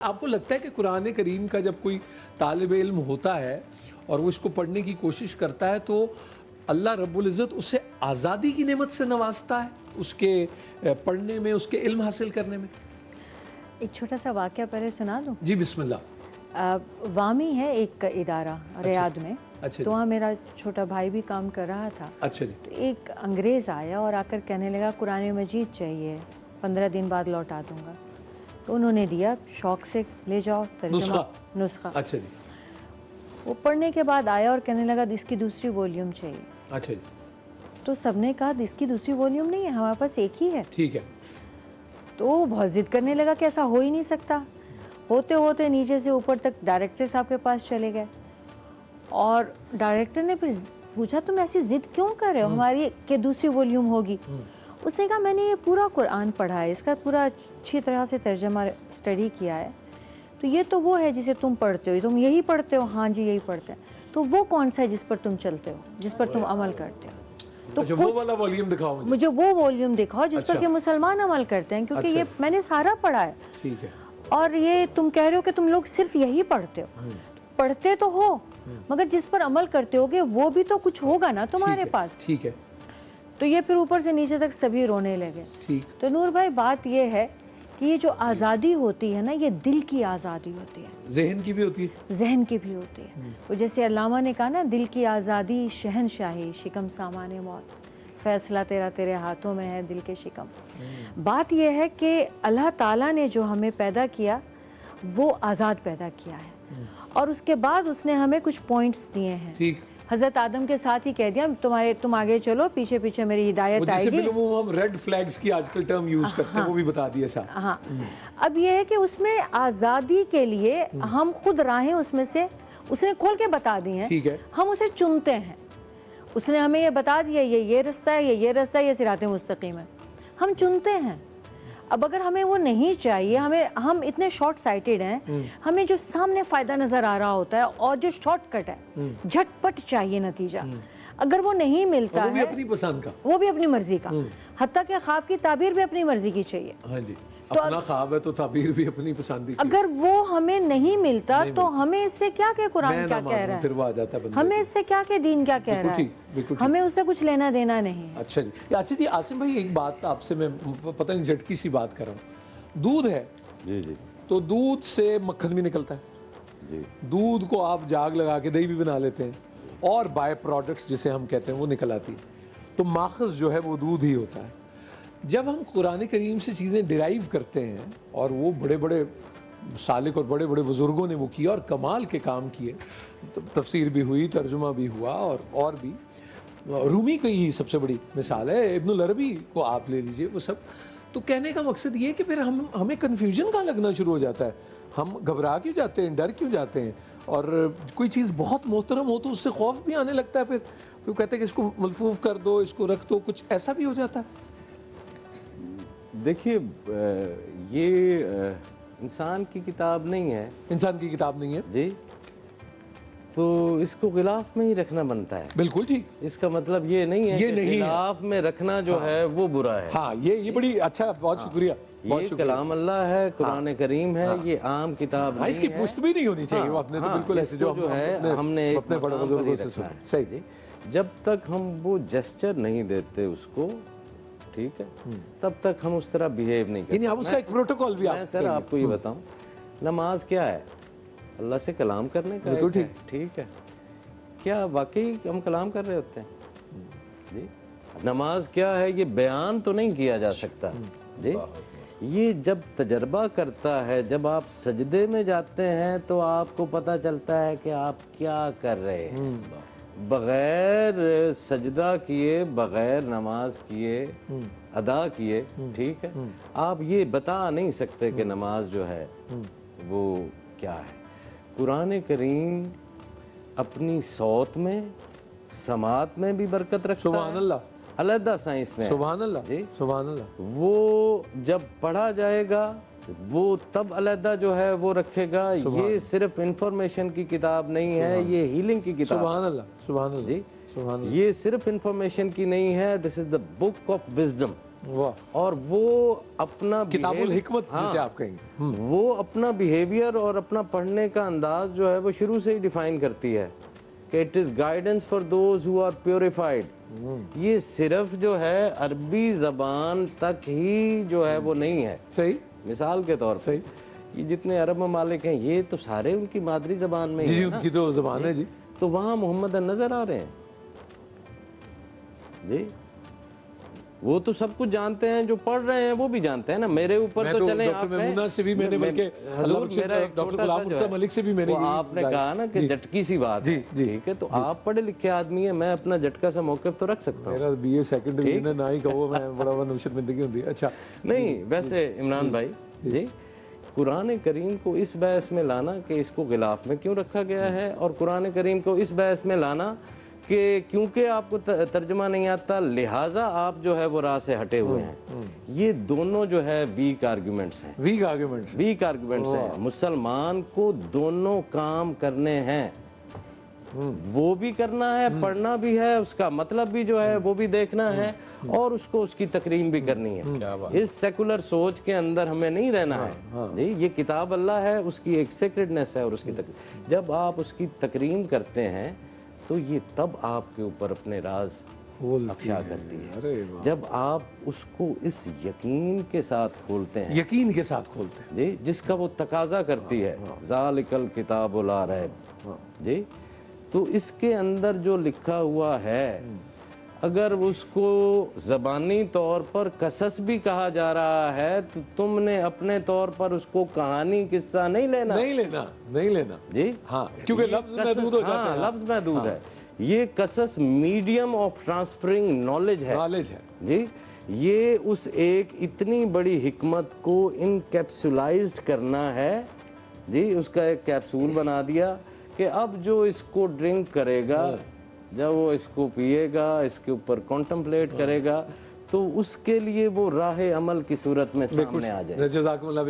آپ کو لگتا ہے کہ قرآن کریم کا جب کوئی طالب علم ہوتا ہے اور وہ اس کو پڑھنے کی کوشش کرتا ہے تو اللہ رب العزت اسے آزادی کی نعمت سے نوازتا ہے اس کے پڑھنے میں، اس کے علم حاصل کرنے میں؟ ایک چھوٹا سا واقعہ پہلے سنا دوں؟ جی بسم اللہ۔ وامی ہے ایک ادارہ ریاض میں، تو وہاں میرا چھوٹا بھائی بھی کام کر رہا تھا۔ اچھا جی۔ تو ایک انگریز آیا اور آ کر کہنے لگا قرآن مجید چاہیے، 15 دن بعد لوٹا دوں گا۔ تو انہوں نے دیا، شوق سے لے جاؤ ترجمہ نسخہ۔ اچھا جی۔ وہ پڑھنے کے بعد آیا اور کہنے لگا اس کی دوسری والیوم چاہیے۔ اچھا جی۔ تو سب نے کہا اس کی دوسری والیوم نہیں ہے، ہمارے پاس ایک ہی ہے۔ ٹھیک ہے۔ تو وہ بہت ضد کرنے لگا کہ ایسا ہو ہی نہیں سکتا۔ ہوتے ہوتے نیچے سے اوپر تک ڈائریکٹر صاحب کے پاس چلے گئے، اور ڈائریکٹر نے پھر پوچھا تم ایسی ضد کیوں کر رہے ہو ہماری کہ دوسری والیوم ہوگی؟ اس نے کہا میں نے یہ پورا قرآن پڑھا ہے، اس کا پورا اچھی طرح سے ترجمہ اسٹڈی کیا ہے، تو یہ تو وہ ہے جسے تم پڑھتے ہو، تم یہی پڑھتے ہو؟ ہاں جی یہی پڑھتے ہیں۔ تو وہ کون سا ہے جس پر تم چلتے ہو، جس پر تم عمل کرتے ہو؟ تو وہ والا والیوم دکھاؤ مجھے، وہ والیوم دکھاؤ جس پر کہ مسلمان عمل کرتے ہیں، کیونکہ یہ میں نے سارا پڑھا ہے۔ ٹھیک ہے۔ اور یہ تم کہہ رہے ہو کہ تم لوگ صرف یہی پڑھتے ہو، پڑھتے تو ہو مگر جس پر عمل کرتے ہوگے وہ بھی تو کچھ ہوگا نا تمہارے پاس۔ ٹھیک ہے۔ تو یہ پھر اوپر سے نیچے تک سبھی رونے لگے۔ تو نور بھائی بات یہ ہے کہ یہ جو آزادی ہوتی ہے نا، یہ دل کی آزادی ہوتی ہے، ذہن کی بھی ہوتی ہے، ذہن کی بھی ہوتی ہے۔ تو جیسے علامہ نے کہا نا، دل کی آزادی شہنشاہی، شکم سامان موت، فیصلہ تیرا تیرے ہاتھوں میں ہے دل کے شکم۔ بات یہ ہے کہ اللہ تعالیٰ نے جو ہمیں پیدا کیا وہ آزاد پیدا کیا ہے، اور اس کے بعد اس نے ہمیں کچھ پوائنٹس دیے ہیں۔ حضرت آدم کے ساتھ ہی کہہ دیا تم آگے چلو، پیچھے پیچھے میری ہدایت آئے گی۔ وہ ہم ریڈ فلیگز کی آج کل ٹرم یوز کرتے ہیں، وہ بھی بتا دیا ساتھ۔ ہاں، اب یہ ہے کہ اس میں آزادی کے لیے ہم خود راہیں اس میں سے اس نے کھول کے بتا دی ہیں، ہم اسے چنتے ہیں۔ اس نے ہمیں یہ بتا دیا یہ رستہ ہے، یہ رستہ ہے، یہ صراط مستقیم ہے، ہم چنتے ہیں۔ اب اگر ہمیں وہ نہیں چاہیے، ہم اتنے شارٹ سائٹڈ ہیں، ہمیں جو سامنے فائدہ نظر آ رہا ہوتا ہے اور جو شارٹ کٹ ہے، جھٹ پٹ چاہیے نتیجہ، اگر وہ نہیں ملتا ہے، وہ بھی اپنی پسند کا، وہ بھی اپنی مرضی کا، حتیٰ کہ خواب کی تعبیر بھی اپنی مرضی کی چاہیے۔ ہاں جی، اپنا خواب ہے تو تعبیر بھی اپنی پسند کی۔ اگر وہ ہمیں نہیں ملتا تو ہمیں اس سے کیا کہ قرآن کیا کہہ رہا ہے، ہمیں اس سے کیا کہ دین کیا کہہ رہا ہے، ہمیں اس سے کچھ لینا دینا نہیں۔ اچھا جی۔ اچھا جی عاصم بھائی، ایک بات آپ سے میں پتہ نہیں جھٹکی سی بات کر رہا ہوں، دودھ ہے جی جی، تو دودھ سے مکھن بھی نکلتا ہے جی، دودھ کو آپ جاگ لگا کے دہی بھی بنا لیتے ہیں، اور بائی پروڈکٹس جسے ہم کہتے ہیں وہ نکل آتی ہے، تو ماخذ جو ہے وہ دودھ ہی ہوتا ہے۔ جب ہم قرآن کریم سے چیزیں ڈرائیو کرتے ہیں، اور وہ بڑے بڑے سالک اور بڑے بڑے بزرگوں نے وہ کیا اور کمال کے کام کیے، تفسیر بھی ہوئی، ترجمہ بھی ہوا، اور بھی رومی کی ہی سب سے بڑی مثال ہے، ابن العربی کو آپ لے لیجئے، وہ سب۔ تو کہنے کا مقصد یہ ہے کہ پھر ہمیں کنفیوژن کا لگنا شروع ہو جاتا ہے، ہم گھبرا کیوں جاتے ہیں، ڈر کیوں جاتے ہیں، اور کوئی چیز بہت محترم ہو تو اس سے خوف بھی آنے لگتا ہے، پھر کہتے ہیں کہ اس کو ملفوف کر دو، اس کو رکھ دو، کچھ ایسا بھی ہو جاتا ہے۔ دیکھیے یہ انسان کی کتاب نہیں ہے، انسان کی کتاب نہیں ہے جی، تو اس کو غلاف میں ہی رکھنا بنتا ہے۔ بالکل ٹھیک۔ اس کا مطلب یہ نہیں ہے کہ غلاف میں رکھنا جو ہے وہ برا ہے۔ ہاں، یہ بڑی اچھا، بہت شکریہ۔ یہ کلام اللہ ہے، قرآن کریم ہے، یہ عام کتاب نہیں ہے، اس کی پشت بھی نہیں ہونی چاہیے، وہ اپنے تو بالکل ایسے جو ہے ہم نے اپنے بڑے بزرگوں سے سنا۔ صحیح جی۔ جب تک ہم وہ جسچر نہیں دیتے اس کو، ٹھیک ہے، تب تک ہم اس طرح بیہیو نہیں کرتے۔ یعنی آپ اس کا ایک پروٹوکول بھی میں سر آپ کو یہ بتاؤں، نماز کیا ہے؟ اللہ سے کلام کرنے کا ہے، ٹھیک ہے، کیا واقعی ہم کلام کر رہے ہوتے ہیں جی؟ نماز کیا ہے؟ یہ بیان تو نہیں کیا جا سکتا جی، یہ جب تجربہ کرتا ہے، جب آپ سجدے میں جاتے ہیں تو آپ کو پتہ چلتا ہے کہ آپ کیا کر رہے ہیں۔ بغیر سجدہ کیے، بغیر نماز کیے، ادا کیے، ٹھیک ہے، آپ یہ بتا نہیں سکتے کہ نماز جو ہے وہ کیا ہے۔ قرآن کریم اپنی صوت میں، سماعت میں بھی برکت رکھتا ہے، سبحان اللہ، علیحدہ سائنس میں، سبحان اللہ جی، سبحان اللہ، وہ جب پڑھا جائے گا وہ تب علیحدہ جو ہے وہ رکھے گا۔ یہ صرف انفارمیشن کی کتاب نہیں ہے، یہ ہیلنگ کی کتاب۔ سبحان اللہ، سبحان اللہ، جی، سبحان اللہ، یہ صرف انفارمیشن کی نہیں ہے، دس از دا بک آف وزڈم۔ اور وہ اپنا کتاب الحکمت جسے آپ کہیں گے، وہ اپنا بیہیویئر اور اپنا پڑھنے کا انداز جو ہے وہ شروع سے ہی ڈیفائن کرتی ہے کہ it is guidance for those who are purified. یہ صرف جو ہے عربی زبان تک ہی جو ہے وہ نہیں ہے. صحیح. مثال کے طور پر یہ جتنے عرب ممالک ہیں یہ تو سارے ان کی مادری زبان میں ہی ان کی تو زبان ہے. تو وہاں محمد نظر آ رہے ہیں جی. وہ تو سب کچھ جانتے ہیں، جو پڑھ رہے ہیں وہ بھی جانتے ہیں نا. میرے اوپر تو چلیں آپ نے کہا نا کہ جھٹکی سی بات ہے، ٹھیک ہے، تو آپ پڑھے لکھے آدمی ہیں، میں اپنا جھٹکا سا موقف تو رکھ سکتا ہوں. میرا بی اے سیکنڈ ڈویژن ہے، نہ ہی کہو میں بڑا نوشرمندگی ہوتی ہے. اچھا نہیں، ویسے عمران بھائی جی، قرآن کریم کو اس بحث میں لانا کہ اس کو غلاف میں کیوں رکھا گیا ہے، اور قرآن کریم کو اس بحث میں لانا کہ کیونکہ آپ کو ترجمہ نہیں آتا لہٰذا آپ جو ہے وہ راہ سے ہٹے ہوئے ہیں، یہ دونوں جو ہے ویک آرگیومنٹس ہیں. ویک آرگیومنٹس ہیں. مسلمان کو دونوں کام کرنے ہیں، وہ بھی کرنا ہے، پڑھنا بھی ہے، اس کا مطلب بھی جو ہے وہ بھی دیکھنا ہے، اور اس کو اس کی تکریم بھی کرنی ہے. اس سیکولر سوچ کے اندر ہمیں نہیں رہنا ہے. یہ کتاب اللہ ہے، اس کی ایک سیکرڈنس ہے، اور اس کی تکریم جب آپ اس کی تکریم کرتے ہیں تو یہ تب آپ کے اوپر اپنے راز افشا کرتی ہے. جب آپ اس کو اس یقین کے ساتھ کھولتے ہیں، یقین کے ساتھ کھولتے ہیں جی، جس کا وہ تقاضا کرتی ہے ذالک الکتاب لا ریب جی، تو اس کے اندر جو لکھا ہوا ہے اگر اس کو زبانی طور پر قصص بھی کہا جا رہا ہے تو تم نے اپنے طور پر اس کو کہانی قصہ نہیں لینا جی. ہاں، کیونکہ لفظ محدود ہو جاتا ہے. لفظ محدود ہے. یہ قصص میڈیم آف ٹرانسفرنگ نالج ہے جی. یہ اس ایک اتنی بڑی حکمت کو انکیپسولائزڈ کرنا ہے جی. اس کا ایک کیپسول بنا دیا کہ اب جو اس کو ڈرنک کرے گا، جب وہ اس کو پیے گا، اس کے اوپر کانٹمپلیٹ کرے گا، تو اس کے لیے وہ راہ عمل کی صورت میں سامنے آ جائے. جزاکم اللہ.